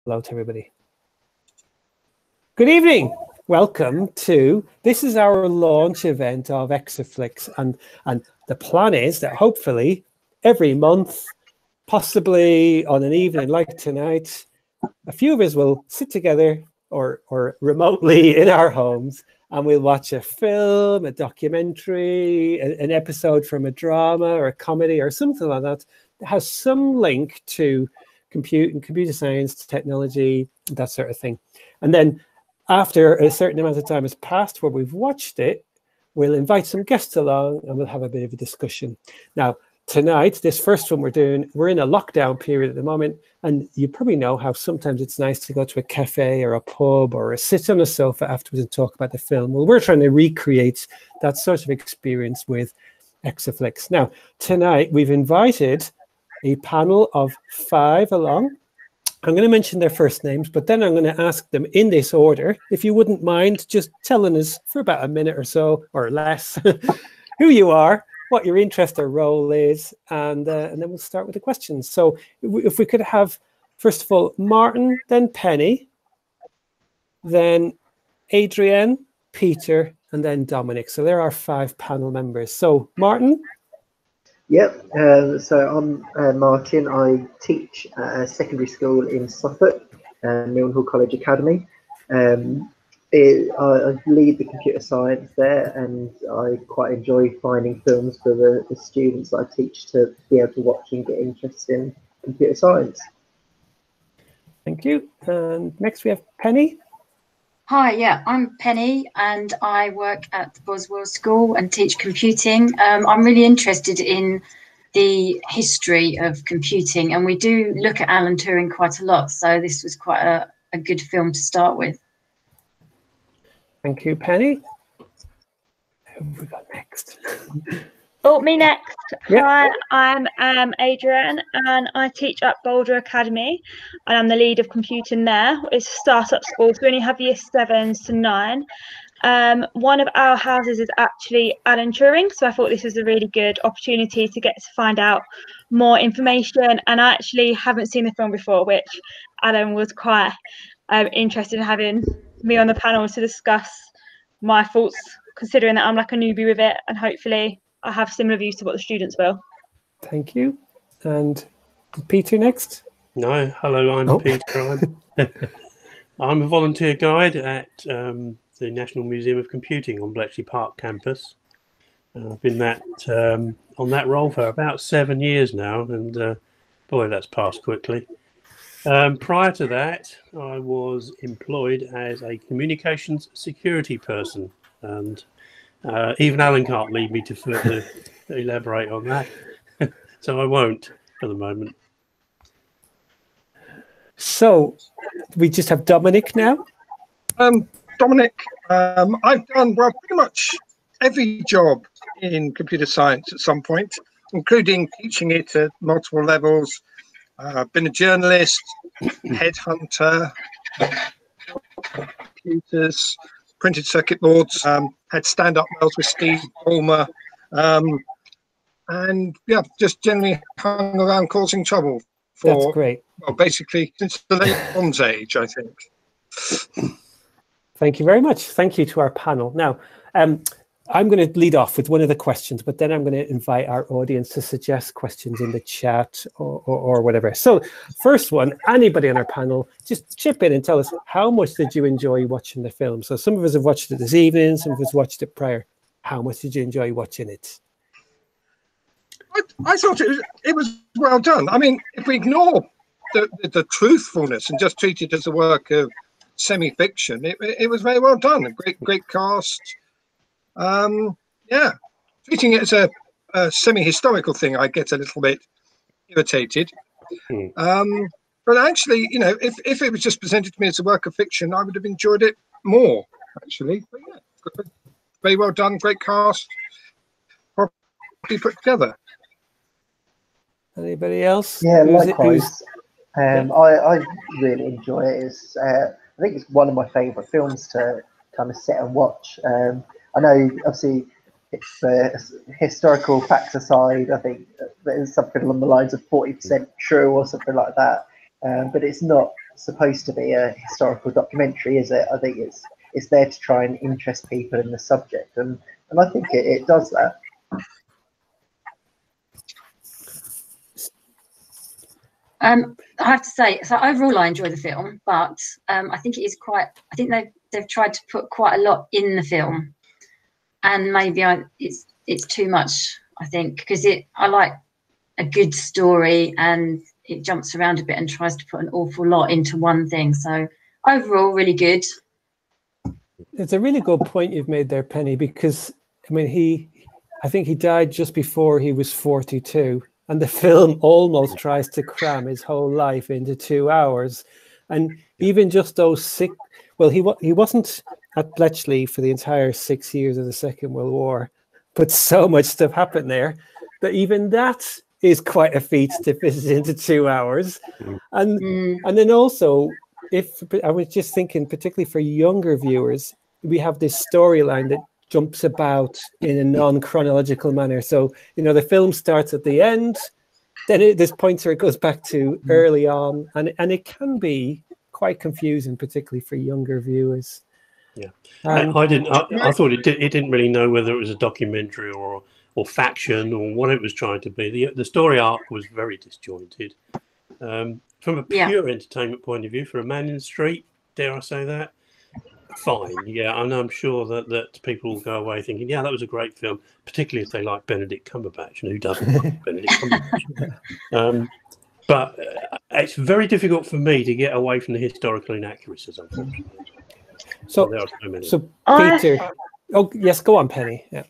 hello to everybody. Good evening. Welcome to, this is our launch event of Exaflix, and the plan is that hopefully every month, possibly on an evening like tonight, a few of us will sit together or remotely in our homes, and we'll watch a film, a documentary, an episode from a drama or a comedy or something like that that has some link to computer science, technology, that sort of thing. And then after a certain amount of time has passed where we've watched it, we'll invite some guests along and we'll have a bit of a discussion. Now, tonight, this first one we're doing, we're in a lockdown period at the moment, and you probably know how sometimes it's nice to go to a cafe or a pub or sit on a sofa afterwards and talk about the film. Well, we're trying to recreate that sort of experience with Exaflix. Now, tonight we've invited a panel of 5 along. I'm going to mention their first names, but then I'm going to ask them in this order. If you wouldn't mind just telling us for about a minute or so or less who you are, what your interest or role is, and then we'll start with the questions. So if we could have, first of all, Martin, then Penny, then Adrienne, Peter, and then Dominic. So there are 5 panel members. So Martin? Yep, so I'm Martin. I teach at a secondary school in Suffolk, Milnhall College Academy. I lead the computer science there, and I quite enjoy finding films for the students that I teach to be able to watch and get interested in computer science. Thank you. And next we have Penny. Hi, yeah, I'm Penny, and I work at the Boswell School and teach computing. I'm really interested in the history of computing, and we do look at Alan Turing quite a lot, so this was quite a good film to start with. Thank you, Penny. Who have we got next? Oh, me next. Yeah. Hi, I'm Adrienne, and I teach at Boulder Academy, and I'm the lead of computing there. It's a startup school, so we only have year 7s to 9. One of our houses is actually Alan Turing, so I thought this was a really good opportunity to get to find out more information. And I actually haven't seen the film before, which Alan was quite interested in having me on the panel to discuss my thoughts, considering that I'm like a newbie with it, and hopefully I have similar views to what the students will. Thank you. And Peter next? No, hello, I'm Peter. I'm a volunteer guide at the National Museum of Computing on Bletchley Park campus. I've been on that role for about 7 years now, and boy, that's passed quickly. Prior to that, I was employed as a communications security person, and even Alan can't lead me to further elaborate on that, so I won't for the moment. So we just have Dominic now. Dominic, I've done pretty much every job in computer science at some point, including teaching it at multiple levels. I've been a journalist, headhunter, computers, printed circuit boards, had stand-up mails with Steve Ballmer, and yeah, just generally hung around causing trouble for, that's great. Well, basically since the late Bronze Age, I think. Thank you very much. Thank you to our panel. Now, I'm going to lead off with one of the questions, but then I'm going to invite our audience to suggest questions in the chat or whatever. So first one, anybody on our panel, just chip in and tell us, how much did you enjoy watching the film? So some of us have watched it this evening, some of us watched it prior. How much did you enjoy watching it? I thought it was well done. I mean, if we ignore the truthfulness and just treat it as a work of semi-fiction, it was very well done. A great cast. Yeah, treating it as a semi-historical thing, I get a little bit irritated. But actually, you know, if it was just presented to me as a work of fiction, I would have enjoyed it more, actually. But yeah, very well done, great cast, properly put together. Anybody else? Yeah, likewise. I really enjoy it. I think it's one of my favourite films to kind of sit and watch. I know, obviously, it's historical facts aside. I think there's something along the lines of 40% true or something like that. But it's not supposed to be a historical documentary, is it? I think it's there to try and interest people in the subject, and I think it does that. I have to say, so overall I enjoy the film, but I think it is quite. I think they've tried to put quite a lot in the film, and maybe it's too much. I think because I like a good story, and it jumps around a bit and tries to put an awful lot into one thing. So overall, really good. It's a really good point you've made there, Penny, because I mean I think he died just before he was 42. And the film almost tries to cram his whole life into 2 hours. And even just those he wasn't at Bletchley for the entire 6 years of the Second World War, but so much stuff happened there that even that is quite a feat to fit it into 2 hours. And then also, if I was just thinking, particularly for younger viewers, we have this storyline that jumps about in a non-chronological manner. So, the film starts at the end, then there's points where it goes back to early on, and it can be quite confusing, particularly for younger viewers. Yeah, I thought it didn't really know whether it was a documentary or faction or what it was trying to be. The story arc was very disjointed. From a pure entertainment point of view, for a man in the street, dare I say that? Fine, yeah, and I'm sure that people will go away thinking, yeah, that was a great film, particularly if they like Benedict Cumberbatch, and who doesn't like Benedict Cumberbatch? But it's very difficult for me to get away from the historical inaccuracies, unfortunately. So there are so many. So Peter, oh yes, go on, Penny. Yeah.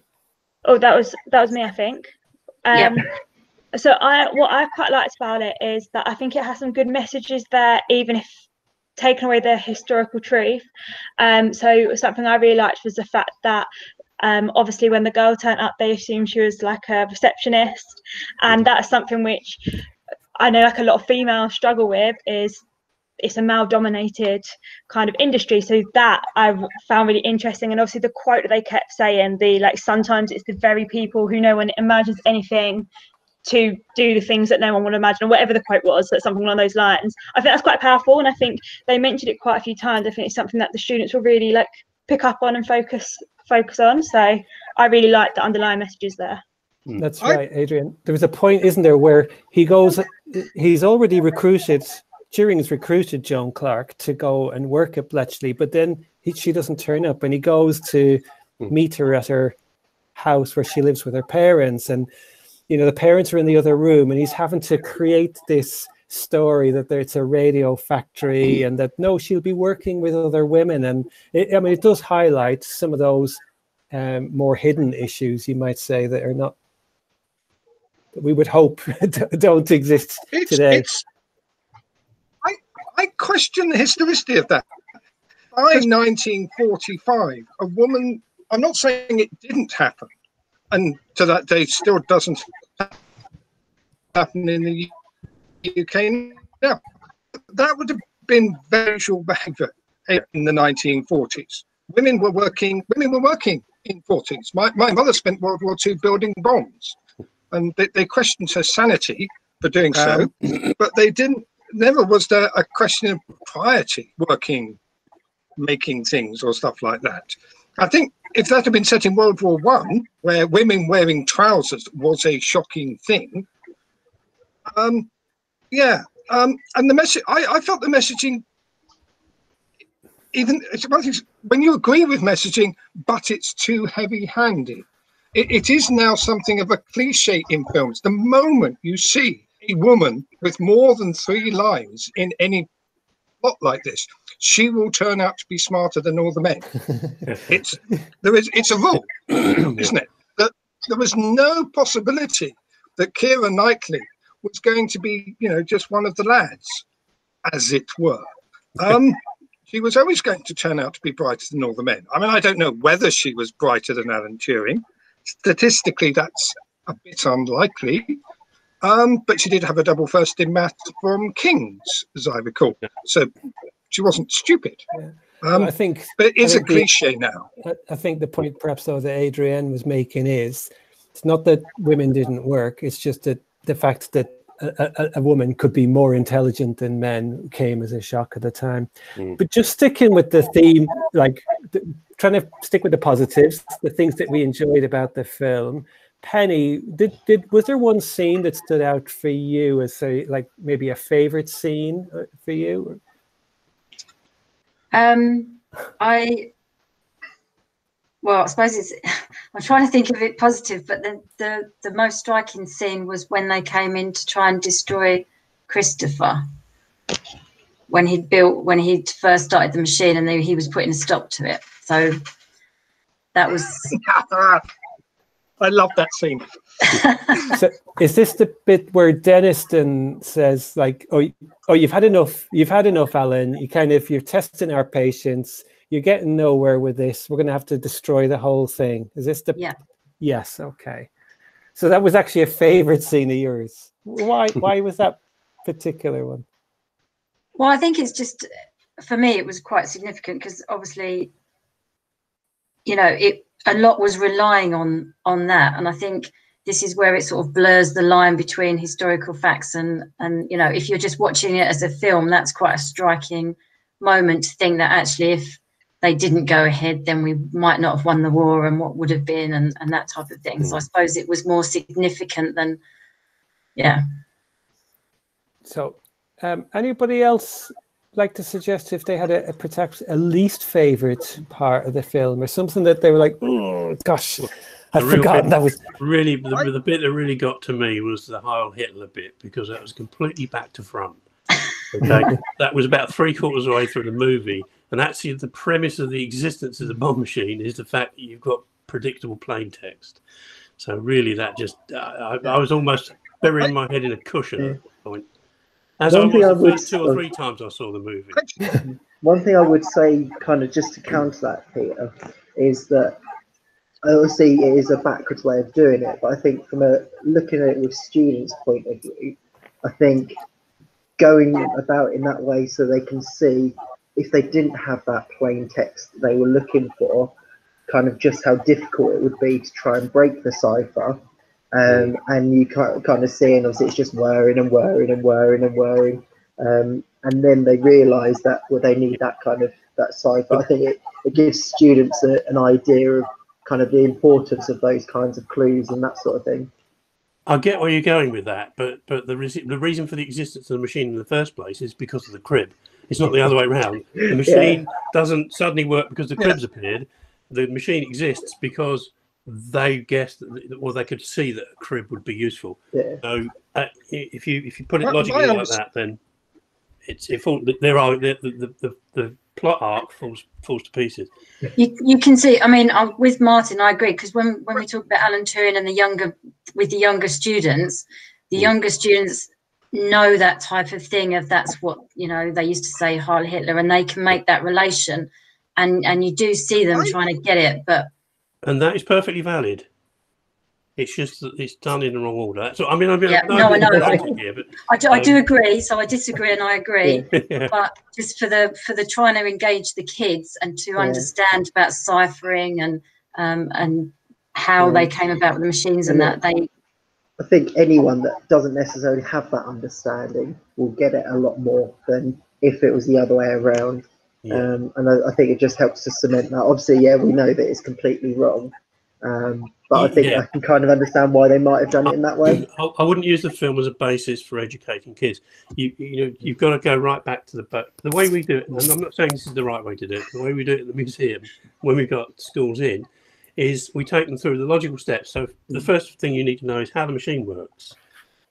Oh, that was me, I think. So what I quite liked about it is that I think it has some good messages there, even if taken away the historical truth. So something I really liked was the fact that obviously when the girl turned up, they assumed she was like a receptionist, and that's something which I know like a lot of females struggle with, is it's a male-dominated kind of industry. So that I found really interesting, and obviously the quote that they kept saying, sometimes it's the very people who no one imagines anything to do the things that no one would imagine, or whatever the quote was, that's something along those lines. I think that's quite powerful, and I think they mentioned it quite a few times. I think it's something that the students will really pick up on and focus on. So I really like the underlying messages there. That's right, Adrienne. There was a point, isn't there, where he's already recruited, Turing's recruited Joan Clark to go and work at Bletchley, but then she doesn't turn up, and he goes to meet her at her house where she lives with her parents, and the parents are in the other room, and he's having to create this story that it's a radio factory, and that she'll be working with other women. And it does highlight some of those more hidden issues, you might say, that are not, that we would hope don't exist today. I question the historicity of that. By 1945, a woman, I'm not saying it didn't happen, and to that day still doesn't happen in the UK now. That would have been visual behaviour in the 1940s. Women were working in 40s. My mother spent World War II building bombs, and they questioned her sanity for doing so, but they didn't. Never was there a question of piety making things or stuff like that. I think if that had been set in World War I, where women wearing trousers was a shocking thing, and the message, I felt the messaging, even when you agree with messaging, but it's too heavy-handed. It is now something of a cliche in films. The moment you see a woman with more than 3 lines in any plot like this, she will turn out to be smarter than all the men. It's a rule, isn't it? That there was no possibility that Keira Knightley was going to be, just one of the lads, as it were. She was always going to turn out to be brighter than all the men. I mean, I don't know whether she was brighter than Alan Turing. Statistically, that's a bit unlikely. But she did have a double first in maths from King's, as I recall. So she wasn't stupid. I think, but it's a cliche now. I think the point, perhaps, though, that Adrienne was making is, it's not that women didn't work. It's just that the fact that a woman could be more intelligent than men came as a shock at the time. But just sticking with the theme, like trying to stick with the positives, the things that we enjoyed about the film. Penny, was there one scene that stood out for you as maybe a favorite scene for you? Well, I suppose I'm trying to think of it positive, but the most striking scene was when they came in to try and destroy Christopher, when he'd first started the machine and he was putting a stop to it. So that was. I love that scene. So is this the bit where Denniston says, like, oh, you've had enough, Alan, you're testing our patience, you're getting nowhere with this, we're going to have to destroy the whole thing. Is this the... Yeah. Yes, okay. So that was actually a favorite scene of yours. Why was that particular one? Well, I think it's just, for me, it was quite significant because obviously, a lot was relying on that. And I think this is where it sort of blurs the line between historical facts and if you're just watching it as a film, that's quite a striking moment to think that actually if they didn't go ahead, then we might not have won the war and what would have been and that type of thing. So I suppose it was more significant than, yeah. So anybody else like to suggest if they had perhaps a least favorite part of the film or something that they were like, oh gosh, I've forgotten that was really the bit that really got to me was the Heil Hitler bit, because that was completely back to front. Okay, that was about 3/4 of the way through the movie, and actually the premise of the existence of the bomb machine is the fact that you've got predictable plain text. So really, that just I was almost burying my head in a cushion at that point. As I was the first 2 or 3 times I saw the movie. One thing I would say, kind of just to counter that, Peter, is that obviously it is a backwards way of doing it, but I think from looking at it with students' point of view, I think going about in that way so they can see if they didn't have that plain text they were looking for, kind of just how difficult it would be to try and break the cipher. And you kind of see, and obviously it's just whirring and whirring and whirring and whirring, and then they realise that they need that cipher. I think it gives students an idea of kind of the importance of those kinds of clues and that sort of thing. I get where you're going with that, but the reason for the existence of the machine in the first place is because of the crib. It's not the other way around. The machine doesn't suddenly work because the cribs appeared. The machine exists because they guessed or they could see that a crib would be useful. So if you put it logically like that, then the plot arc falls to pieces. You can see. I mean, with Martin, I agree, because when we talk about Alan Turing and the younger students, the younger students know that type of thing. That's what they used to say, Heil Hitler, and they can make that relation, and you do see them trying to get it, and that is perfectly valid. It's just that it's done in the wrong order. So I know. I do agree. So I disagree and I agree. But just for the trying to engage the kids and to understand about ciphering and how they came about with the machines and that I think anyone that doesn't necessarily have that understanding will get it a lot more than if it was the other way around. And I think it just helps to cement that. Obviously, we know that it's completely wrong. But I think I can kind of understand why they might have done it in that way. I wouldn't use the film as a basis for educating kids. You've got to go right back to the way we do it. And I'm not saying this is the right way to do it. The way we do it at the museum, when we've got schools in, is we take them through the logical steps. So the first thing you need to know is how the machine works.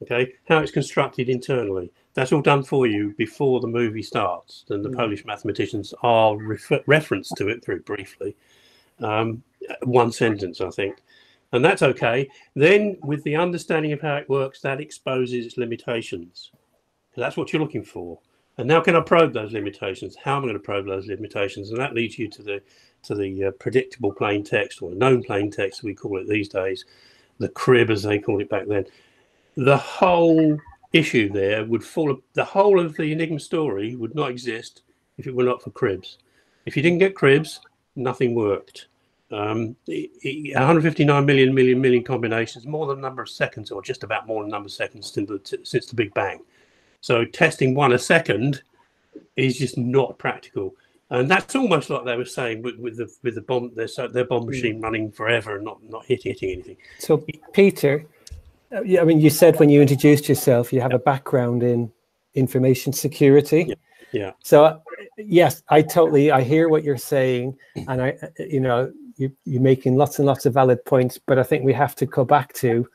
Okay, how it's constructed internally. That's all done for you before the movie starts. And the Polish mathematicians are referenced to it very briefly. One sentence, I think. And that's okay. Then with the understanding of how it works, that exposes its limitations. That's what you're looking for. And now can I probe those limitations? How am I going to probe those limitations? And that leads you to the predictable plain text, or known plain text, we call it these days, the crib as they called it back then. The whole issue there would the whole of the Enigma story would not exist if it were not for cribs. If you didn't get cribs, nothing worked. 159 million combinations, more than the number of seconds, or just about more than the number of seconds since the Big Bang. So testing 1 a second is just not practical, and that's almost like they were saying with the bomb, their bomb machine running forever and not hitting anything. So Peter, I mean, you said when you introduced yourself, you have a background in information security. Yeah. So yes, I hear what you're saying, and you're making lots and lots of valid points, but I think we have to go back to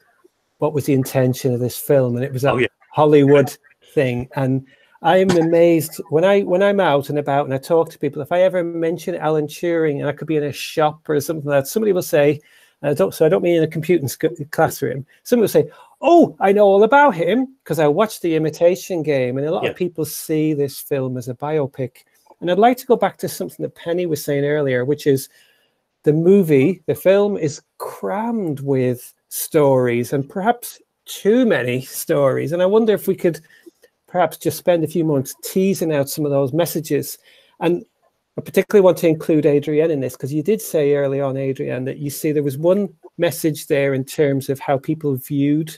what was the intention of this film, and it was a Hollywood thing. And I'm amazed when I'm out and about and I talk to people, if I ever mention Alan Turing, and I could be in a shop or something like that, somebody will say, I don't mean in a computing classroom, somebody will say, oh, I know all about him because I watched the Imitation Game. And a lot of people see this film as a biopic. And I'd like to go back to something that Penny was saying earlier, which is the film is crammed with stories, and perhaps too many stories. And I wonder if we could perhaps just spend a few moments teasing out some of those messages. And I particularly want to include Adrienne in this, because you did say early on, Adrienne, that you see there was one message there in terms of how people viewed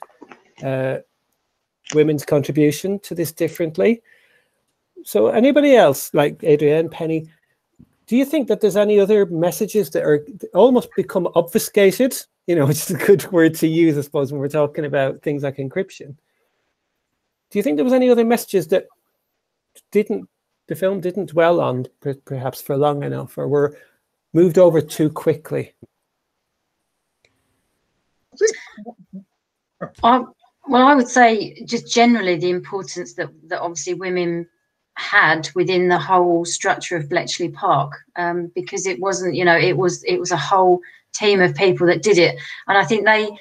women's contribution to this differently. So anybody else, like Adrienne, Penny, do you think that there's any other messages that are almost become obfuscated, which is a good word to use, I suppose, when we're talking about things like encryption? Do you think there was any other messages that the film didn't dwell on perhaps for long enough, or were moved over too quickly? Well, I would say just generally the importance that obviously women had within the whole structure of Bletchley Park, because it wasn't, it was a whole team of people that did it. And I think they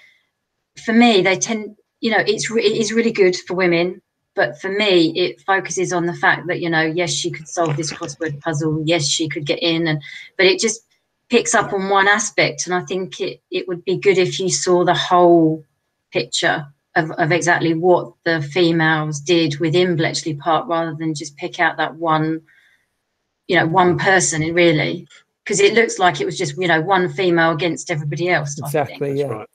tend, it is really good for women. But for me, it focuses on the fact that, yes, she could solve this crossword puzzle. Yes, she could get in. But it just picks up on one aspect. And I think it would be good if you saw the whole picture of exactly what the females did within Bletchley Park, rather than just pick out that one person, really. Because it looks like it was just, one female against everybody else. Exactly, yeah. Right.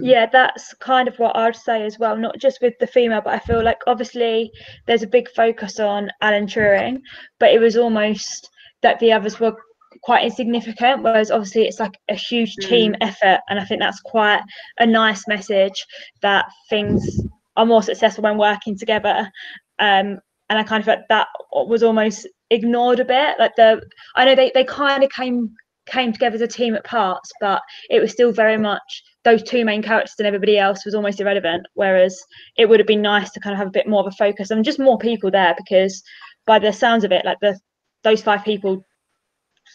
Yeah, that's kind of what I'd say as well, not just with the female, but I feel like obviously there's a big focus on Alan Turing, but it was almost that the others were quite insignificant, whereas obviously it's like a huge team effort. And I think that's quite a nice message, that things are more successful when working together. And I kind of felt that was almost ignored a bit. Like I know they kind of came together as a team at parts, but it was still very much those two main characters, and everybody else was almost irrelevant. Whereas it would have been nice to kind of have a bit more of a focus and just more people there, because by the sounds of it, like those 5 people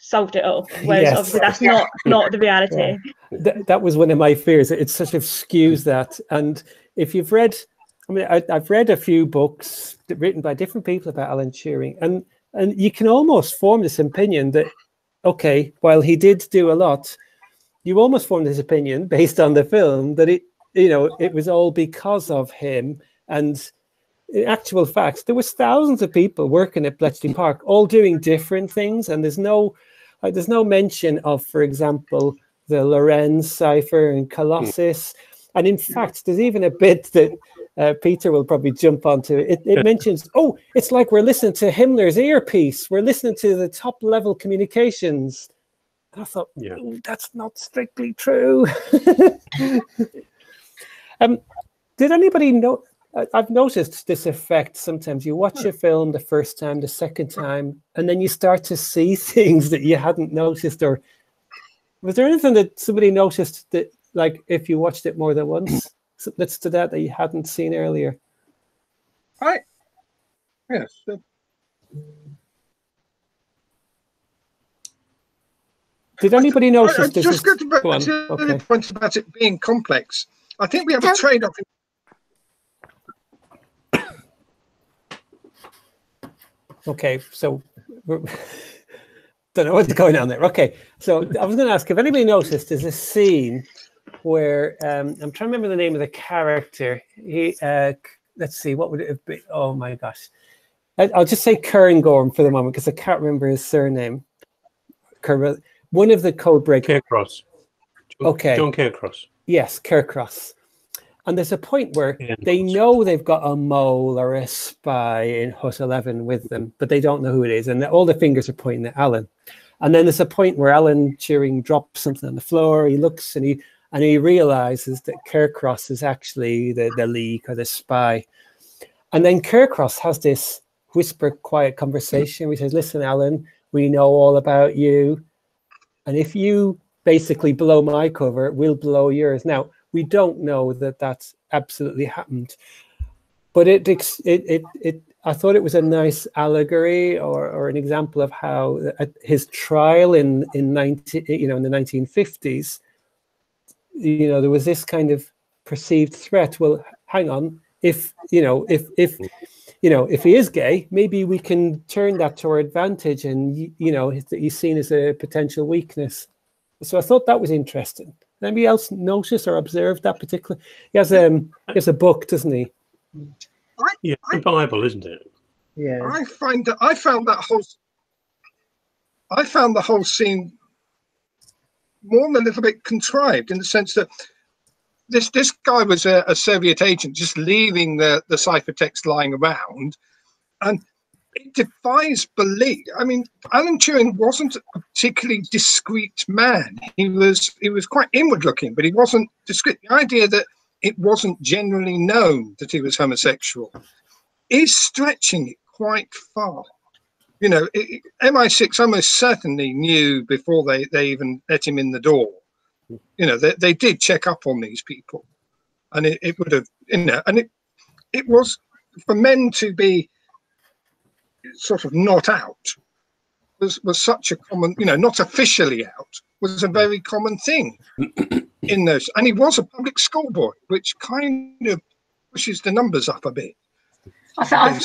solved it all. Whereas obviously that's not the reality. That was one of my fears. It sort of skews that. And if you've read, I've read a few books written by different people about Alan Turing, and you can almost form this opinion that, okay, while he did do a lot, you almost formed this opinion based on the film that it was all because of him. And in actual fact, there was thousands of people working at Bletchley Park, all doing different things. And there's no mention of, for example, the Lorenz cipher and Colossus. And in fact, there's even a bit that Peter will probably jump onto. It mentions, oh, it's like we're listening to Himmler's earpiece. We're listening to the top level communications. And I thought, that's not strictly true. Did anybody know? I've noticed this effect sometimes. You watch a film the first time, the second time, and then you start to see things that you hadn't noticed. Or was there anything that somebody noticed that, like, if you watched it more than once, that stood out that you hadn't seen earlier? Yes. Did anybody notice I this? Just got to the point about it being complex. I think we have a trade-off. Okay, so don't know what's going on there. Okay, so I was going to ask if anybody noticed there's a scene where I'm trying to remember the name of the character. He let's see, what would it have been? Oh my gosh, I'll just say Cairngorm for the moment because I can't remember his surname. one of the code breakers. Carecross. Okay. John Carecross. Yes, Carecross. And there's a point where they know they've got a mole or a spy in Hut 11 with them, but they don't know who it is. And all the fingers are pointing at Alan. And then there's a point where Alan Turing drops something on the floor. He looks and he realizes that Carecross is actually the leak or the spy. And then Carecross has this whisper, quiet conversation. He says, listen, Alan, we know all about you. And if you basically blow my cover, we'll blow yours. Now, we don't know that that's absolutely happened, but I thought it was a nice allegory or an example of how his trial in the 1950s, there was this kind of perceived threat. Well, hang on, if he is gay, maybe we can turn that to our advantage, and he's seen as a potential weakness. So I thought that was interesting. Anybody else notice or observe that particular? He has a book, doesn't he? Yeah, the Bible, isn't it? Yeah. I found the whole scene more than a little bit contrived, in the sense that this guy was a Soviet agent just leaving the ciphertext lying around, and it defies belief. I mean, Alan Turing wasn't a particularly discreet man. He was quite inward looking, but he wasn't discreet. The idea that it wasn't generally known that he was homosexual is stretching it quite far. MI6 almost certainly knew before they even let him in the door. They did check up on these people, and it would have, and it was for men to be sort of not out was such a common, not officially out, was a very common thing in those. And he was a public school boy, which kind of pushes the numbers up a bit. I have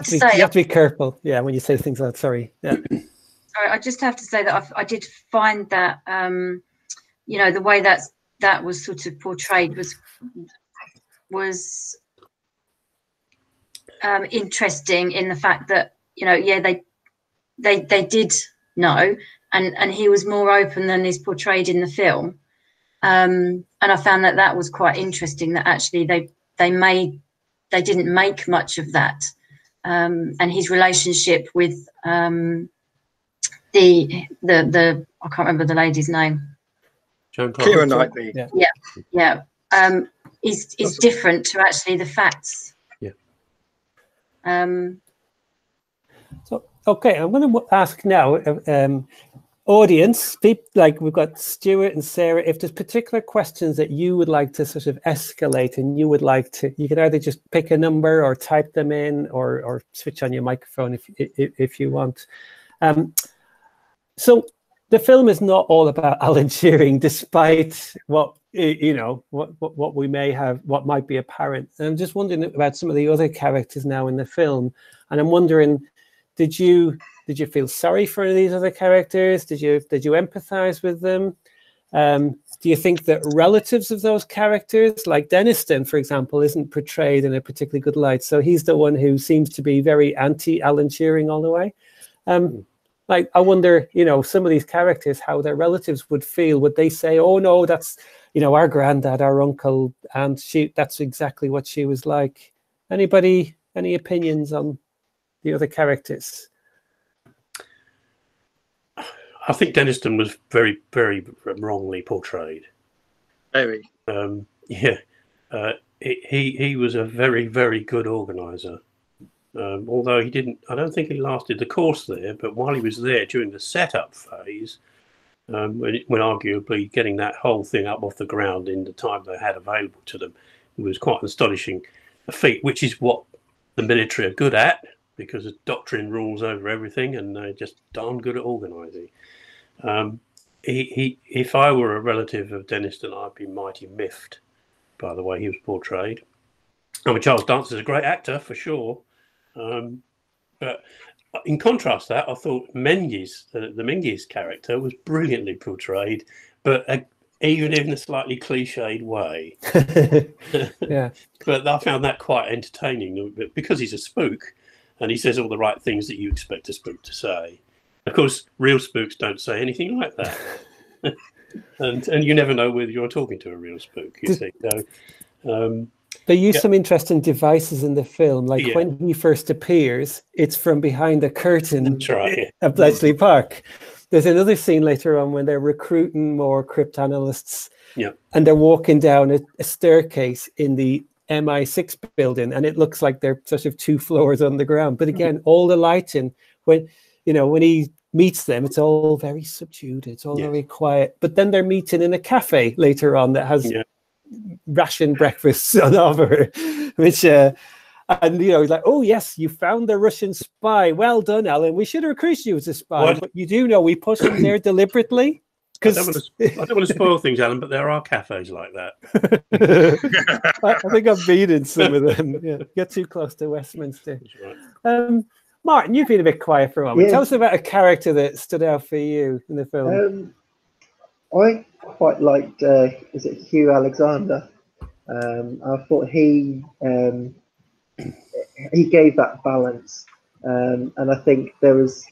to say, you have to be careful. Yeah, when you say things like that. Sorry. Yeah. Sorry, I just have to say that I did find that the way that was sort of portrayed was interesting, in the fact that they did know, and he was more open than is portrayed in the film, and I found that was quite interesting, that actually they didn't make much of that, and his relationship with the I can't remember the lady's name. Keira Knightley. Yeah. Is different to actually the facts. So, okay, I'm going to ask now, audience, like we've got Stuart and Sarah, if there's particular questions that you would like to sort of escalate, and you can either just pick a number or type them in, or switch on your microphone if you want. So the film is not all about Alan Turing, despite what what we may have, what might be apparent. And I'm just wondering about some of the other characters now in the film, and I'm wondering, did you feel sorry for these other characters? Did you empathize with them? Do you think that relatives of those characters, like Denniston, for example, isn't portrayed in a particularly good light? So he's the one who seems to be very anti-Alan Turing all the way. Like, I wonder, some of these characters, how their relatives would feel. Would they say, oh no, that's, our granddad, our uncle, and that's exactly what she was like? Anybody, any opinions on the other characters? I think Denniston was very, very wrongly portrayed. Very. He was a very, very good organizer. Although I don't think he lasted the course there, but while he was there during the setup phase, when arguably getting that whole thing up off the ground in the time they had available to them, it was quite an astonishing feat, which is what the military are good at, because the doctrine rules over everything, and they're just darn good at organising. If I were a relative of Denniston, I'd be mighty miffed by the way he was portrayed. I mean, Charles Dancer's a great actor for sure, but in contrast to that, I thought Menzies, the Menzies character, was brilliantly portrayed, but even in a slightly cliched way. Yeah. But I found that quite entertaining, because he's a spook and he says all the right things that you expect a spook to say. Of course, real spooks don't say anything like that. and you never know whether you're talking to a real spook, you see. So, they use some interesting devices in the film, like when he first appears, it's from behind a curtain at Bletchley Park. There's another scene later on when they're recruiting more cryptanalysts, and they're walking down a staircase in the MI6 building, and it looks like they're sort of 2 floors underground. But again, all the lighting, when he meets them, it's all very subdued, it's all very quiet. But then they're meeting in a cafe later on that has ration breakfasts on offer, which and he's like, oh yes, you found the Russian spy, well done, Alan, we should recruit you as a spy. But you do know we put him there deliberately. I don't want to spoil things, Alan, but there are cafes like that. I think I've been in some of them. Get too close to Westminster. Right. Martin, you've been a bit quiet for a moment. Tell us about a character that stood out for you in the film. I quite liked, is it Hugh Alexander? I thought he gave that balance, and I think there was,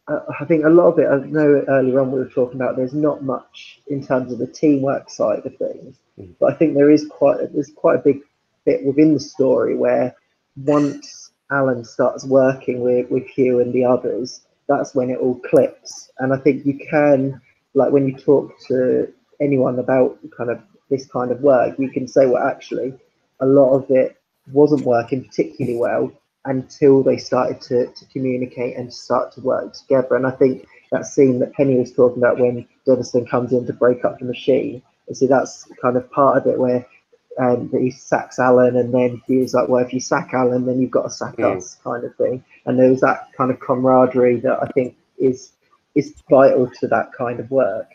I think a lot of it, I know earlier on we were talking about there's not much in terms of the teamwork side of things, but I think there's quite a big bit within the story where once Alan starts working with Hugh and the others, that's when it all clicks. And I think you can, like when you talk to anyone about kind of this kind of work, you can say, well, actually, a lot of it wasn't working particularly well until they started to communicate and start to work together. And I think that scene that Penny was talking about when Deniston comes in to break up the machine, so that's kind of part of it where he sacks Alan, and then he was like, well, if you sack Alan, then you've got to sack us, kind of thing. And there was that kind of camaraderie that I think is vital to that kind of work.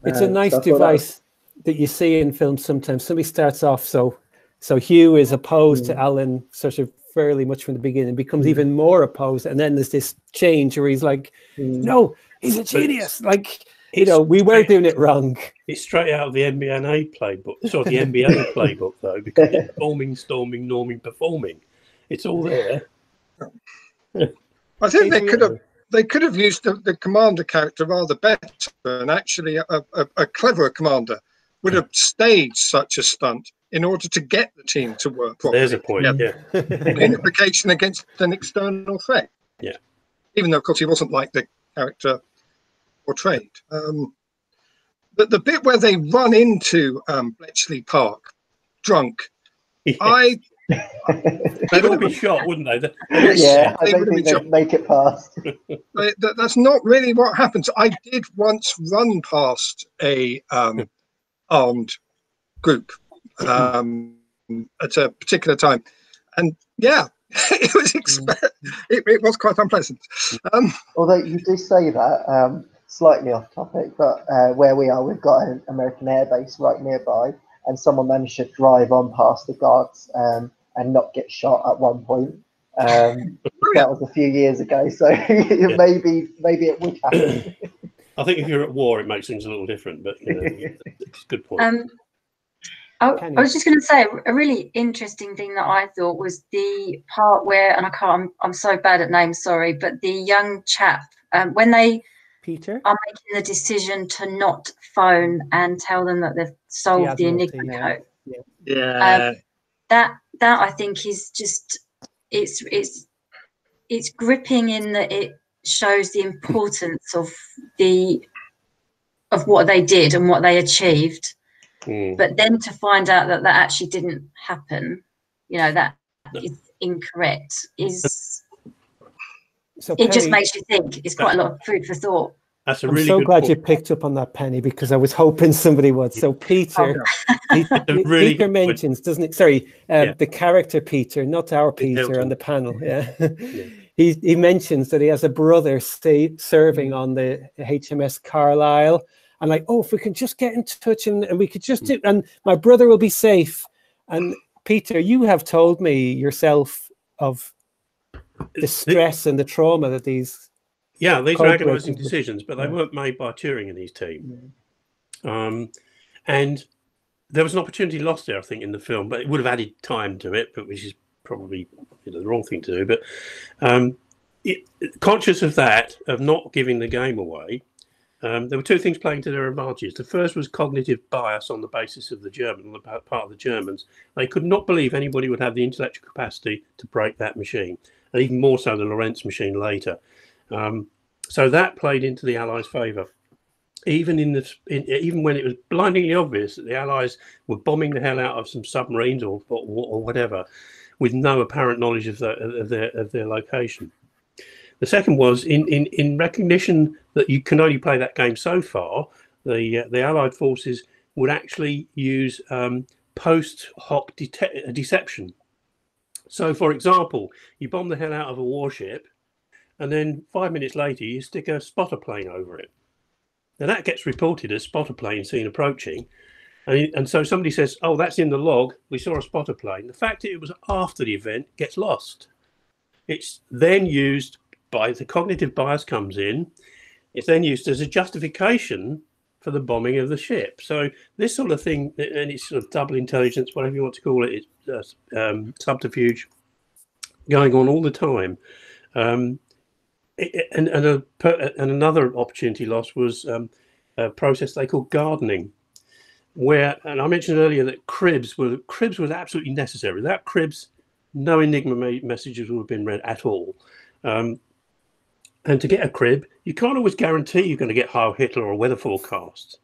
It's a nice device that you see in films sometimes. Somebody starts off so Hugh is opposed to Alan sort of fairly much from the beginning, becomes even more opposed, and then there's this change where he's like, no, he's a genius, like, we were doing it wrong. It's straight out of the MBNA playbook, the NBA playbook, though, because it's forming, storming, norming, performing. It's all there. I think they could have used the commander character rather better, and actually a cleverer commander would have staged such a stunt in order to get the team to work properly. There's a point, in implication against an external threat. Yeah. Even though, of course, he wasn't like the character portrayed. The bit where they run into Bletchley Park drunk, they'd all be shot, wouldn't they? I don't think they'd make it past. That's not really what happens. I did once run past a armed group at a particular time, and it was it was quite unpleasant. Although you do say that, slightly off topic, but where we are, we've got an American airbase right nearby, and someone managed to drive on past the guards and not get shot at one point. That was a few years ago, so maybe it would happen. I think if you're at war, it makes things a little different, but it's a good point. I was just going to say a really interesting thing that I thought was the part where, and I'm so bad at names, sorry, but the young chap, when they Peter are making the decision to not phone and tell them that they've solved the Enigma code. That I think is just it's gripping in that it shows the importance of what they did and what they achieved. But then to find out that actually didn't happen, that is incorrect, it just makes you think. It's quite a lot of food for thought. That's a really I'm so good glad point. you picked up on that, Penny, because I was hoping somebody would. So Peter, Peter mentions, doesn't it? Sorry, the character Peter, not our Peter on the panel. He mentions that he has a brother serving on the HMS Carlisle. And like, if we can just get in touch and we could just do, and my brother will be safe. And Peter, you have told me yourself of the stress and the trauma that these these are agonizing decisions, but they weren't made by Turing and his team. And there was an opportunity lost there, I think, in the film, but it would have added time to it, but which is probably the wrong thing to do. But conscious of that, of not giving the game away, there were two things playing to their advantage. The first was cognitive bias on the basis of the German, on the part of the Germans. They could not believe anybody would have the intellectual capacity to break that machine, and even more so the Lorentz machine later. So that played into the Allies' favour. Even even when it was blindingly obvious that the Allies were bombing the hell out of some submarines or whatever, with no apparent knowledge of their location. The second was in recognition that you can only play that game so far. The Allied forces would actually use post hoc deception. So, for example, you bomb the hell out of a warship, and then 5 minutes later you stick a spotter plane over it. Now that gets reported as spotter plane seen approaching, and so somebody says, "Oh, that's in the log. We saw a spotter plane." The fact that it was after the event gets lost. It's then used by the cognitive bias comes in. It's then used as a justification for the bombing of the ship. So this sort of thing, and it's sort of double intelligence, whatever you want to call it, it's subterfuge going on all the time. And another opportunity lost was a process they call gardening, where, and I mentioned earlier that cribs was absolutely necessary. Without cribs, no Enigma messages would have been read at all. And to get a crib, you can't always guarantee you're going to get Heil Hitler or weather forecasts.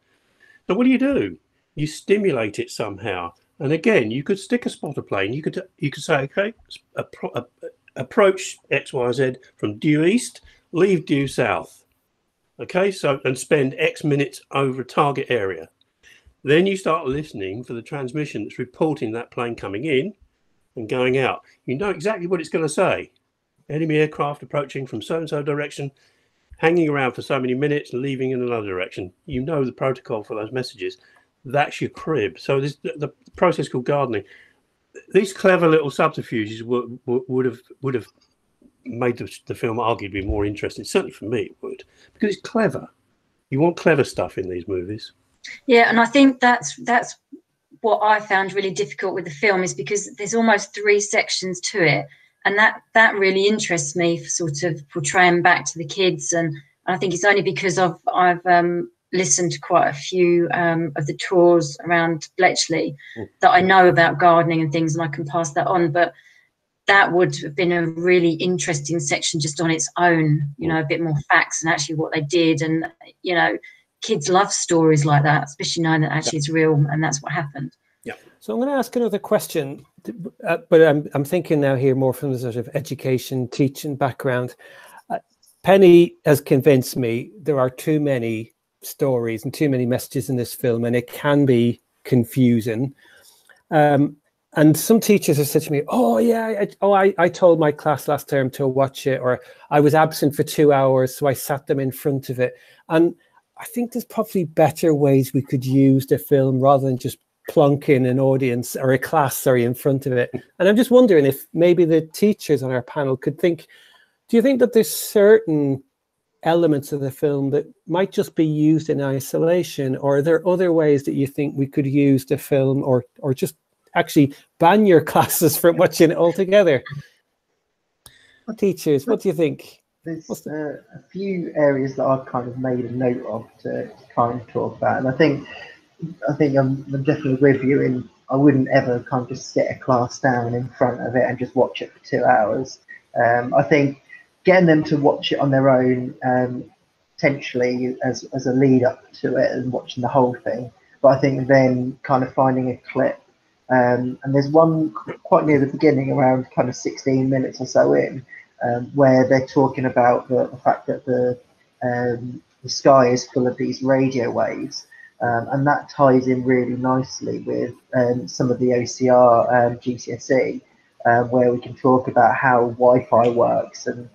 So what do? You stimulate it somehow. And again, you could stick a spotter plane. You could say, okay, approach XYZ from due east, leave due south. Okay, so, and spend X minutes over a target area. Then you start listening for the transmission that's reporting that plane coming in and going out. You know exactly what it's going to say. Enemy aircraft approaching from so-and-so direction, hanging around for so many minutes and leaving in another direction. You know the protocol for those messages. That's your crib. So this, the process called gardening. These clever little subterfuges would have made the film arguably more interesting. Certainly for me it would, because it's clever. You want clever stuff in these movies. Yeah, and I think that's what I found really difficult with the film, is because there's almost 3 sections to it. And that really interests me for sort of portraying back to the kids. And I think it's only because I've listened to quite a few of the tours around Bletchley that I know about gardening and things, and I can pass that on. But that would have been a really interesting section just on its own, you know, a bit more facts and actually what they did. And, you know, kids love stories like that, especially knowing that actually it's real and that's what happened. Yeah. So I'm going to ask another question, but I'm thinking now here more from the sort of education, teaching background. Penny has convinced me there are too many stories and too many messages in this film, and it can be confusing. And some teachers have said to me, "Oh yeah, I told my class last term to watch it," or "I was absent for 2 hours, so I sat them in front of it." And I think there's probably better ways we could use the film rather than just plonk in an audience or a class, sorry, in front of it. And I'm just wondering if maybe the teachers on our panel could think, do you think that there's certain elements of the film that might just be used in isolation, or are there other ways that you think we could use the film, or just actually ban your classes from watching it altogether? Teachers, what do you think? There's a few areas that I've kind of made a note of to try and talk about, and I think I'm definitely with you in I wouldn't ever kind of just sit a class down in front of it and just watch it for 2 hours. I think getting them to watch it on their own, potentially as a lead up to it and watching the whole thing, but I think then kind of finding a clip, and there's one quite near the beginning, around kind of 16 minutes or so in, where they're talking about the fact that the sky is full of these radio waves. And that ties in really nicely with some of the OCR GCSE, where we can talk about how Wi-Fi works and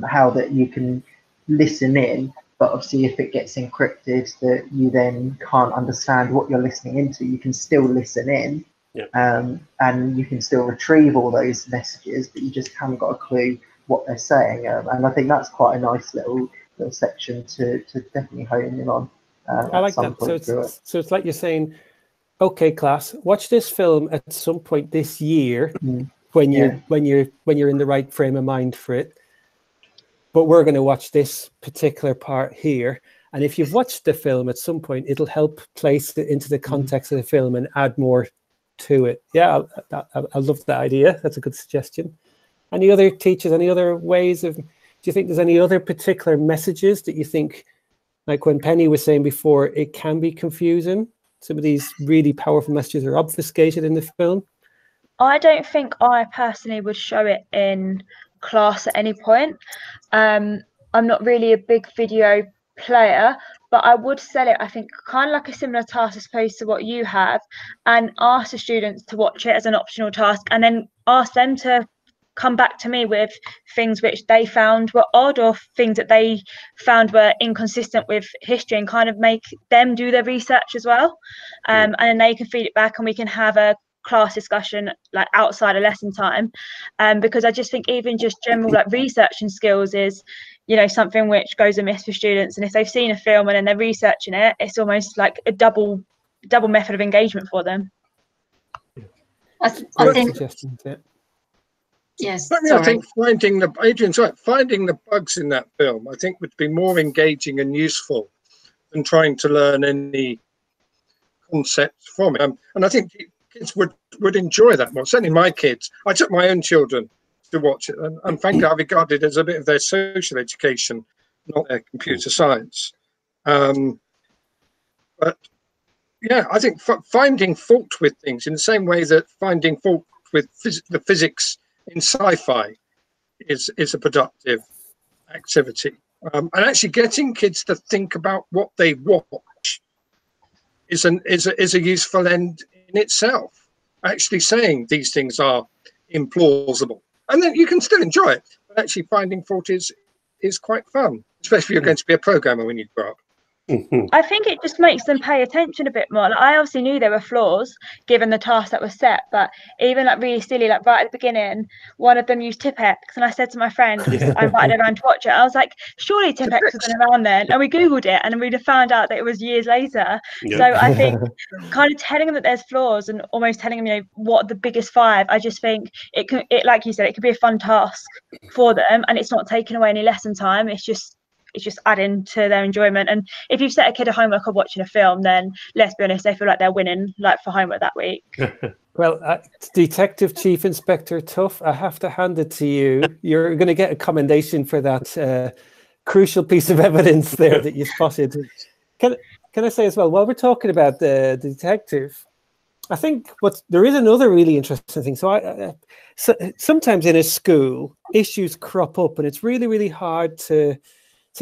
how that you can listen in, but obviously if it gets encrypted, that you then can't understand what you're listening into, you can still listen in, and you can still retrieve all those messages, but you just haven't got a clue what they're saying. And I think that's quite a nice little section to definitely hone in on. I like that. So it's like you're saying, okay, class, watch this film at some point this year when you're in the right frame of mind for it. but we're going to watch this particular part here. And if you've watched the film at some point, it'll help place it into the context of the film and add more to it. Yeah, I love that idea. That's a good suggestion. Any other teachers, any other ways of, do you think there's any other particular messages that you think, like when Penny was saying before, it can be confusing? Some of these really powerful messages are obfuscated in the film. I don't think I personally would show it in class at any point. I'm not really a big video player, but I would sell it, I think, kind of like a similar task as opposed to what you have, and ask the students to watch it as an optional task, and then ask them to come back to me with things which they found were odd or things that they found were inconsistent with history, and kind of make them do their research as well. And then they can feed it back and we can have a class discussion like outside of lesson time, because I just think even just general like researching skills is, you know, something which goes amiss for students. And if they've seen a film and then they're researching it, it's almost like a double method of engagement for them. I think yes. Certainly, I think finding the bugs in that film, I think, would be more engaging and useful than trying to learn any concepts from it. And I think kids would enjoy that more. Certainly my kids. I took my own children to watch it, and frankly, I regard it as a bit of their social education, not their computer science. But yeah, I think finding fault with things in the same way that finding fault with the physics in sci-fi is a productive activity, and actually getting kids to think about what they watch is a useful end in itself. Actually saying these things are implausible, and then you can still enjoy it, but actually finding fault is quite fun, especially if you're going to be a programmer when you grow up. I think it just makes them pay attention a bit more. Like, I obviously knew there were flaws given the task that was set, but even like really silly, like right at the beginning, one of them used Tipex, and I said to my friend, I invited everyone to watch it, I was like, surely Tipex wasn't around then, and we googled it and we'd have found out that it was years later. So I think kind of telling them that there's flaws and almost telling them, you know, what are the biggest five, I just think it like you said, it could be a fun task for them, and it's not taking away any lesson time. It's just adding to their enjoyment. And if you've set a kid a homework of watching a film, then let's be honest, they feel like they're winning like for homework that week. Well, Detective Chief Inspector Tuff, I have to hand it to you. You're going to get a commendation for that crucial piece of evidence there that you spotted. Can I say as well, while we're talking about the detective, I think there is another really interesting thing. So sometimes in a school, issues crop up, and it's really, really hard to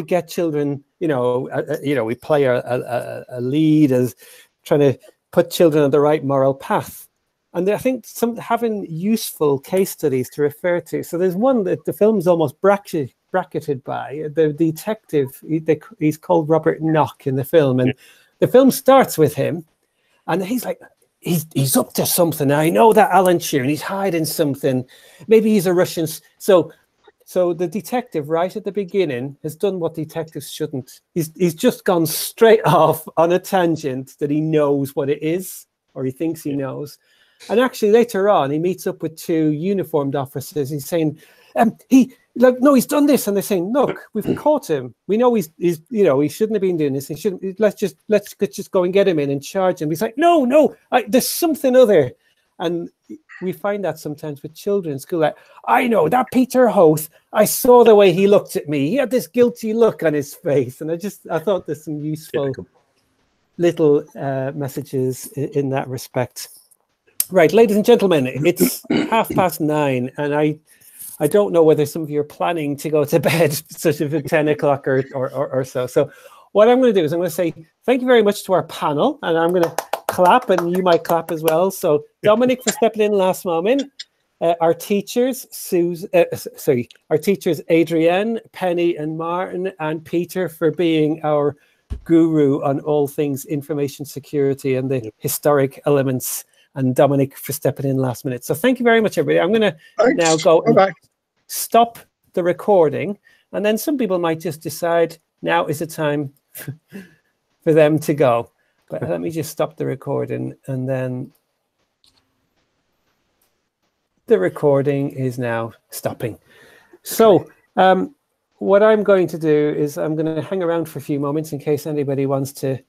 get children, we play a lead as trying to put children on the right moral path. And I think having useful case studies to refer to. So there's one that the film's almost bracketed by. The detective, he's called Robert Knock in the film. And the film starts with him. And he's like, he's up to something. I know that Alan Sheeran, he's hiding something. Maybe he's a Russian. So the detective, right at the beginning, has done what detectives shouldn't. He's just gone straight off on a tangent that he knows what it is, or he thinks he knows. And actually, later on, he meets up with two uniformed officers. He's saying, he's done this, and they're saying, look, we've caught him. We know he shouldn't have been doing this. He shouldn't. Let's just go and get him in and charge him. He's like, no, there's something other. And we find that sometimes with children in school. Like, I know that Peter Hoath, I saw the way he looked at me. He had this guilty look on his face. And I thought there's some useful little messages in that respect. Right, ladies and gentlemen, it's 9:30, and I don't know whether some of you are planning to go to bed sort of at 10 o'clock or so. So what I'm going to do is I'm going to say thank you very much to our panel, and I'm going to clap, and you might clap as well. So Dominic for stepping in last moment. Our teachers, our teachers Adrienne, Penny, and Martin, and Peter for being our guru on all things information security and the historic elements, and Dominic for stepping in last minute. So thank you very much, everybody. I'm going to now go and stop the recording, and then some people might just decide now is the time for them to go. But let me just stop the recording, and then the recording is now stopping. So what I'm going to do is I'm going to hang around for a few moments in case anybody wants to